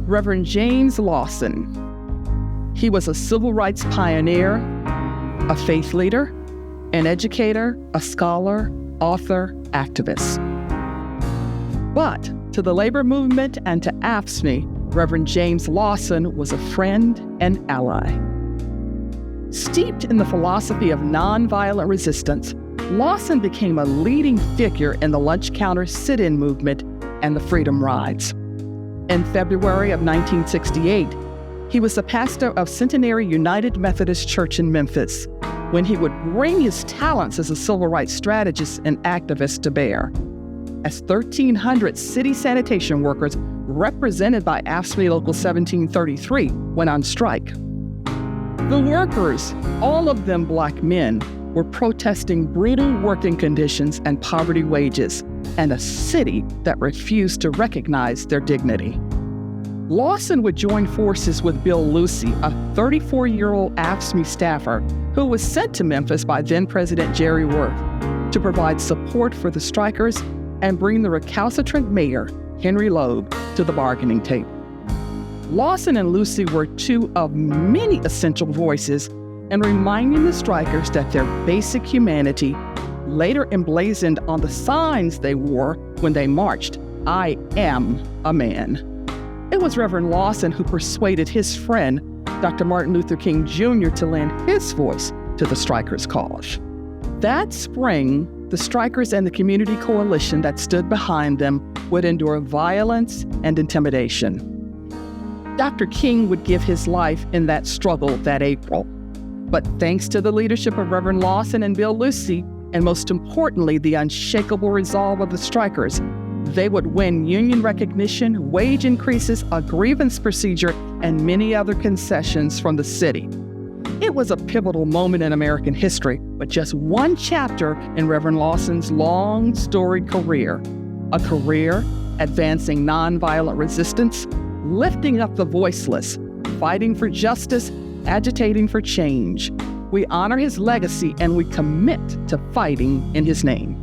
Reverend James Lawson. He was a civil rights pioneer, a faith leader, an educator, a scholar, author, activist. But to the labor movement and to AFSCME, Reverend James Lawson was a friend and ally. Steeped in the philosophy of nonviolent resistance, Lawson became a leading figure in the lunch counter sit-in movement and the Freedom Rides. In February of 1968, he was the pastor of Centenary United Methodist Church in Memphis, when he would bring his talents as a civil rights strategist and activist to bear. As 1,300 city sanitation workers, represented by AFSCME Local 1733, went on strike. The workers, all of them Black men, were protesting brutal working conditions and poverty wages, and a city that refused to recognize their dignity. Lawson would join forces with Bill Lucey, a 34-year-old AFSCME staffer who was sent to Memphis by then-President Jerry Worth to provide support for the strikers and bring the recalcitrant mayor, Henry Loeb, to the bargaining table. Lawson and Lucey were two of many essential voices in reminding the strikers that their basic humanity, later emblazoned on the signs they wore when they marched, "I am a man." It was Reverend Lawson who persuaded his friend, Dr. Martin Luther King Jr., to lend his voice to the strikers' cause. That spring, the strikers and the community coalition that stood behind them would endure violence and intimidation. Dr. King would give his life in that struggle that April. But thanks to the leadership of Reverend Lawson and Bill Lucey, and most importantly, the unshakable resolve of the strikers, they would win union recognition, wage increases, a grievance procedure, and many other concessions from the city. It was a pivotal moment in American history, but just one chapter in Reverend Lawson's long, storied career. A career advancing nonviolent resistance, lifting up the voiceless, fighting for justice, agitating for change. We honor his legacy and we commit to fighting in his name.